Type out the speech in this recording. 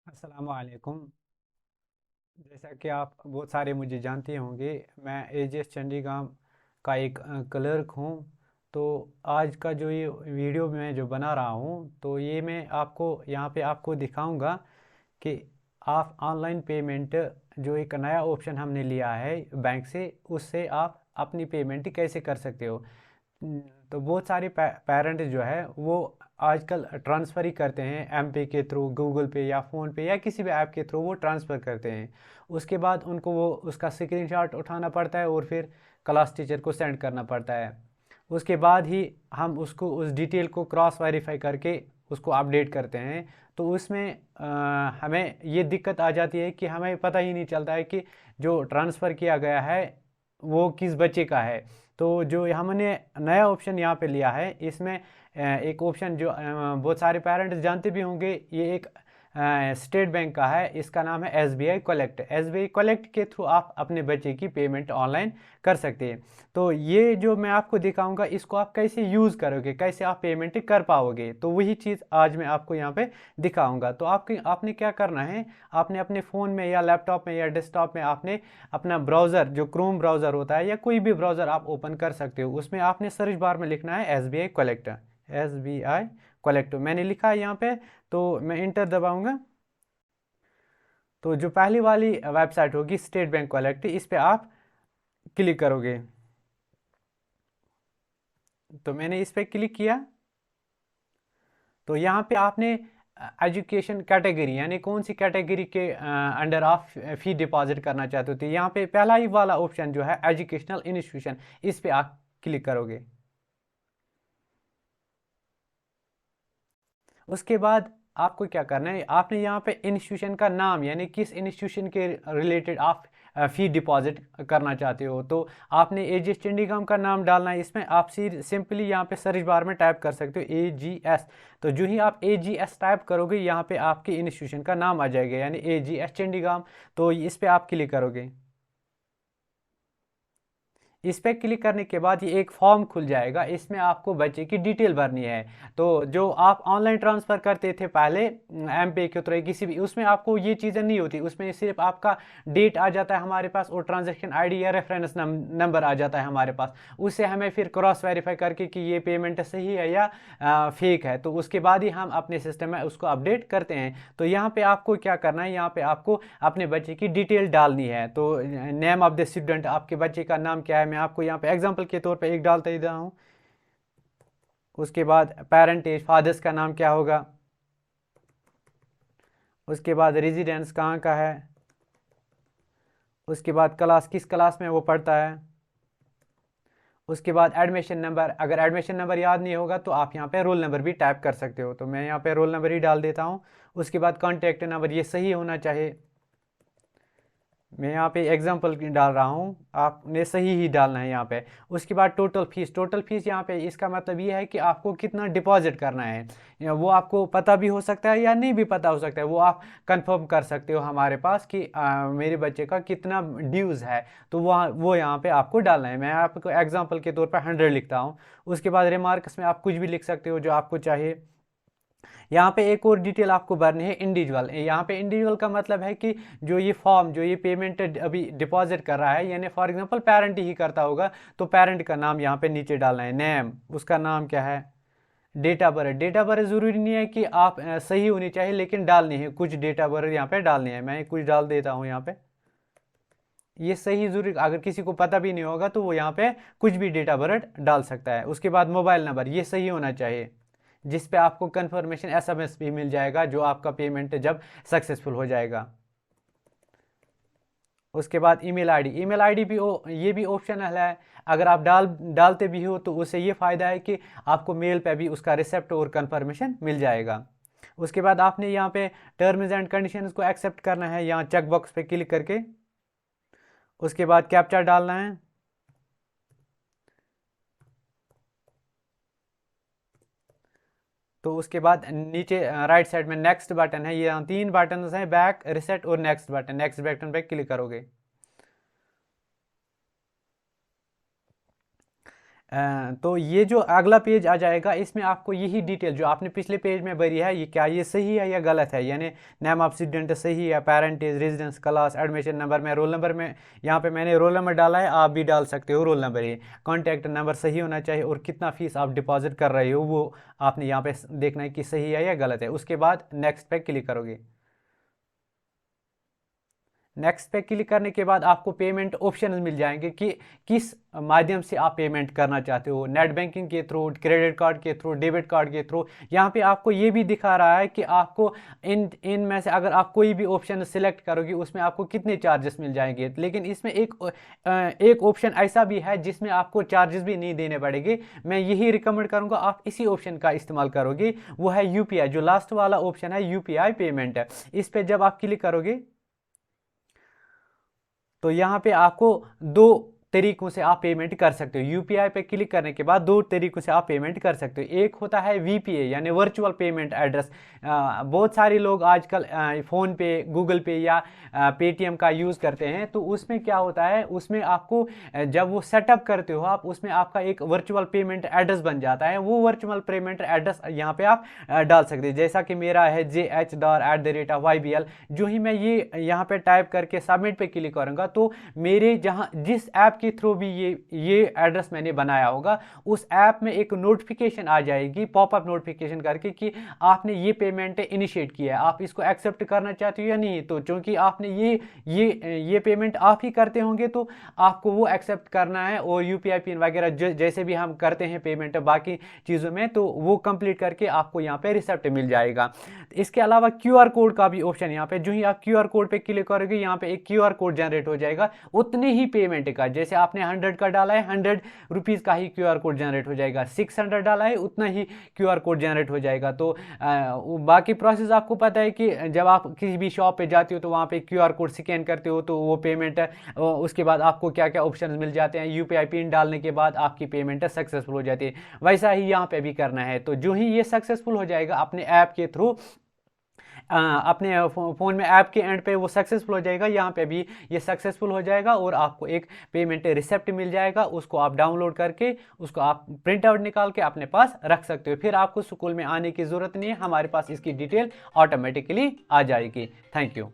अस्सलाम वालेकुम। जैसा कि आप बहुत सारे मुझे जानते होंगे, मैं एजीएस चंडीगढ़ का एक क्लर्क हूँ। तो आज का जो ये वीडियो मैं जो बना रहा हूँ, तो ये मैं आपको यहाँ पे आपको दिखाऊंगा कि आप ऑनलाइन पेमेंट जो एक नया ऑप्शन हमने लिया है बैंक से, उससे आप अपनी पेमेंट कैसे कर सकते हो। तो बहुत सारे पेरेंट्स जो है वो आजकल ट्रांसफ़र ही करते हैं एम पे के थ्रू, गूगल पे या फ़ोन पे या किसी भी ऐप के थ्रू वो ट्रांसफ़र करते हैं। उसके बाद उनको वो उसका स्क्रीनशॉट उठाना पड़ता है और फिर क्लास टीचर को सेंड करना पड़ता है। उसके बाद ही हम उसको उस डिटेल को क्रॉस वेरीफाई करके उसको अपडेट करते हैं। तो उसमें हमें ये दिक्कत आ जाती है कि हमें पता ही नहीं चलता है कि जो ट्रांसफ़र किया गया है वो किस बच्चे का है। तो जो हमने नया ऑप्शन यहाँ पे लिया है, इसमें एक ऑप्शन जो बहुत सारे पेरेंट्स जानते भी होंगे, ये एक स्टेट बैंक का है। इसका नाम है एसबीआई कलेक्ट। एसबीआई कलेक्ट के थ्रू आप अपने बच्चे की पेमेंट ऑनलाइन कर सकते हैं। तो ये जो मैं आपको दिखाऊंगा, इसको आप कैसे यूज़ करोगे, कैसे आप पेमेंट कर पाओगे, तो वही चीज़ आज मैं आपको यहाँ पे दिखाऊंगा। तो आपने क्या करना है, आपने अपने फ़ोन में या लैपटॉप में या डेस्कटॉप में आपने अपना ब्राउज़र जो क्रोम ब्राउज़र होता है या कोई भी ब्राउज़र आप ओपन कर सकते हो, उसमें आपने सर्च बार में लिखना है S B I collector. S B I collector मैंने लिखा है यहाँ पे। तो मैं इंटर दबाऊंगा। तो जो पहली वाली वेबसाइट होगी स्टेट बैंक कलेक्ट, इस पे आप क्लिक करोगे। तो मैंने इस पे क्लिक किया। तो यहाँ पे आपने एजुकेशन कैटेगरी यानी कौन सी कैटेगरी के अंडर आप फी डिपॉजिट करना चाहते हो, तो यहाँ पे पहला ही वाला ऑप्शन जो है एजुकेशनल इंस्टीट्यूशन, इस पे आप क्लिक करोगे। उसके बाद आपको क्या करना है, आपने यहाँ पे इंस्टीट्यूशन का नाम यानी किस इंस्टीट्यूशन के रिलेटेड आप फ़ी डिपॉजिट करना चाहते हो, तो आपने एजीएस चंडीगढ़ का नाम डालना है। इसमें आप सिंपली यहाँ पे सर्च बार में टाइप कर सकते हो एजीएस। तो जो ही आप एजीएस टाइप करोगे, यहाँ पे आपके इंस्टीट्यूशन का नाम आ जाएगा यानी एजीएस चंडीगढ़। तो इस पर आप क्लिक करोगे। इस पर क्लिक करने के बाद ये एक फॉर्म खुल जाएगा, इसमें आपको बच्चे की डिटेल भरनी है। तो जो आप ऑनलाइन ट्रांसफ़र करते थे पहले एम पे के थ्रू किसी भी, उसमें आपको ये चीज़ें नहीं होती, उसमें सिर्फ आपका डेट आ जाता है हमारे पास और ट्रांजैक्शन आईडी या रेफरेंस नंबर आ जाता है हमारे पास। उससे हमें फिर क्रॉस वेरीफाई करके कि ये पेमेंट सही है या फेक है, तो उसके बाद ही हम अपने सिस्टम में उसको अपडेट करते हैं। तो यहाँ पे आपको क्या करना है, यहाँ पे आपको अपने बच्चे की डिटेल डालनी है। तो नेम ऑफ द स्टूडेंट, आपके बच्चे का नाम क्या है, मैं आपको यहाँ पे एग्जांपल के तौर पे एक डालता ही रहा हूँ। उसके बाद पेरेंट एज, फादर्स का नाम क्या होगा। उसके बाद रेजिडेंस कहाँ का है। उसके बाद क्लास, किस क्लास में वो पढ़ता है। उसके बाद एडमिशन नंबर, अगर एडमिशन नंबर याद नहीं होगा तो आप यहाँ पे रोल नंबर भी टाइप कर सकते हो। तो मैं यहाँ पे रोल नंबर ही डाल देता हूँ। उसके बाद कॉन्टैक्ट नंबर, ये सही होना चाहिए। मैं यहाँ पे एग्जांपल डाल रहा हूँ, आपने सही ही डालना है यहाँ पे। उसके बाद टोटल फीस, टोटल फीस यहाँ पे इसका मतलब ये है कि आपको कितना डिपॉजिट करना है। वो आपको पता भी हो सकता है या नहीं भी पता हो सकता है, वो आप कंफर्म कर सकते हो हमारे पास कि मेरे बच्चे का कितना ड्यूज़ है। तो वो यहाँ पे आपको डालना है। मैं आपको एग्जाम्पल के तौर पर 100 लिखता हूँ। उसके बाद रिमार्क्स में आप कुछ भी लिख सकते हो जो आपको चाहिए। यहाँ पे एक और डिटेल आपको भरनी है, इंडिविजुअल। यहाँ पे इंडिविजुअल का मतलब है कि जो ये फॉर्म, जो ये पेमेंट अभी डिपॉजिट कर रहा है, यानी फॉर एग्जांपल पेरेंट ही करता होगा, तो पेरेंट का नाम यहाँ पे नीचे डालना है। नेम, उसका नाम क्या है। Date of birth, date of birth ज़रूरी नहीं है कि आप सही होनी चाहिए, लेकिन डालनी है कुछ डेट ऑफ बर्थ यहाँ पे डालनी है। मैं कुछ डाल देता हूँ यहाँ पे। ये सही जरूरी, अगर किसी को पता भी नहीं होगा तो वो यहाँ पे कुछ भी डेट ऑफ बर्थ डाल सकता है। उसके बाद मोबाइल नंबर, ये सही होना चाहिए, जिस पे आपको कंफर्मेशन एसएमएस भी मिल जाएगा जो आपका पेमेंट जब सक्सेसफुल हो जाएगा। उसके बाद ईमेल आईडी, ईमेल आईडी भी ये भी ऑप्शनल है। अगर आप डालते भी हो तो उससे ये फ़ायदा है कि आपको मेल पे भी उसका रिसेप्ट और कंफर्मेशन मिल जाएगा। उसके बाद आपने यहाँ पे टर्म्स एंड कंडीशंस को एक्सेप्ट करना है, यहाँ चेक बॉक्स पे क्लिक करके। उसके बाद कैप्चा डालना है। तो उसके बाद नीचे राइट साइड में नेक्स्ट बटन है, ये यहाँ तीन बटन हैं, बैक, रिसेट और नेक्स्ट बटन। नेक्स्ट बटन पे क्लिक करोगे। तो ये जो अगला पेज आ जाएगा, इसमें आपको यही डिटेल जो आपने पिछले पेज में भरी है, ये क्या ये सही है या गलत है, यानी नेम ऑफ स्टूडेंट सही है, parentage, residence, class, admission number में, रोल नंबर में, यहाँ पे मैंने रोल नंबर डाला है, आप भी डाल सकते हो रोल नंबर ही, कॉन्टैक्ट नंबर सही होना चाहिए, और कितना फीस आप डिपॉजिट कर रहे हो वो आपने यहाँ पे देखना है कि सही है या गलत है। उसके बाद नेक्स्ट पे क्लिक करोगे। नेक्स्ट पे क्लिक करने के बाद आपको पेमेंट ऑप्शन मिल जाएंगे कि किस माध्यम से आप पेमेंट करना चाहते हो, नेट बैंकिंग के थ्रू, क्रेडिट कार्ड के थ्रू, डेबिट कार्ड के थ्रू। यहाँ पे आपको ये भी दिखा रहा है कि आपको इन में से अगर आप कोई भी ऑप्शन सिलेक्ट करोगे उसमें आपको कितने चार्जेस मिल जाएंगे। लेकिन इसमें एक ऑप्शन ऐसा भी है जिसमें आपको चार्जेस भी नहीं देने पड़ेंगे। मैं यही रिकमेंड करूँगा आप इसी ऑप्शन का इस्तेमाल करोगे, वो है यूपीआई। जो लास्ट वाला ऑप्शन है यूपीआई पेमेंट है, इस पर जब आप क्लिक करोगे तो यहाँ पे आपको दो तरीकों से आप पेमेंट कर सकते हो। यूपीआई पे क्लिक करने के बाद दो तरीकों से आप पेमेंट कर सकते हो। एक होता है वीपीए यानी वर्चुअल पेमेंट एड्रेस। बहुत सारे लोग आजकल फ़ोन पे, गूगल पे या पेटीएम का यूज़ करते हैं। तो उसमें क्या होता है, उसमें आपको जब वो सेटअप करते हो आप, उसमें आपका एक वर्चुअल पेमेंट एड्रेस बन जाता है। वो वर्चुअल पेमेंट एड्रेस यहाँ पे आप डाल सकते हैं। जैसा कि मेरा है JH@YBL। जो ही मैं ये यहाँ पे टाइप करके सबमिट पे क्लिक करूँगा तो मेरे जहाँ जिस ऐप के थ्रू भी ये एड्रेस मैंने बनाया होगा उस ऐप में एक नोटिफिकेशन आ जाएगी, पॉपअप नोटिफिकेशन करके कि आपने ये पेमेंट इनिशिएट किया है, आप इसको एक्सेप्ट करना चाहते हो या नहीं। तो क्योंकि आपने ये पेमेंट आप ही करते होंगे तो आपको वो एक्सेप्ट करना है, और यूपीआई पिन वगैरह जैसे भी हम करते हैं पेमेंट बाकी चीज़ों में, तो वो कंप्लीट करके आपको यहाँ पे रिसिप्ट मिल जाएगा। इसके अलावा क्यूआर कोड का भी ऑप्शन यहाँ पे, जो ही आप क्यूआर कोड पे क्लिक करोगे यहाँ पे एक क्यूआर कोड जनरेट हो जाएगा उतने ही पेमेंट का। जैसे आपने 100 का डाला है, 100 रुपीज़ का ही क्यूआर कोड जनरेट हो जाएगा। 600 डाला है, उतना ही क्यूआर कोड जनरेट हो जाएगा। तो बाकी प्रोसेस आपको पता है कि जब आप किसी भी शॉप पे जाते हो तो वहाँ पे क्यूआर कोड स्कैन करते हो तो वो पेमेंट, उसके बाद आपको क्या क्या ऑप्शन मिल जाते हैं, यूपीआई पिन डालने के बाद आपकी पेमेंट सक्सेसफुल हो जाती है। वैसा ही यहाँ पे भी करना है। तो जो ही ये सक्सेसफुल हो जाएगा अपने ऐप के थ्रू, अपने फ़ोन में ऐप के एंड पे वो सक्सेसफुल हो जाएगा, यहाँ पे भी ये सक्सेसफुल हो जाएगा और आपको एक पेमेंट रिसिप्ट मिल जाएगा। उसको आप डाउनलोड करके उसको आप प्रिंट आउट निकाल के अपने पास रख सकते हो। फिर आपको स्कूल में आने की ज़रूरत नहीं है, हमारे पास इसकी डिटेल ऑटोमेटिकली आ जाएगी। Thank you.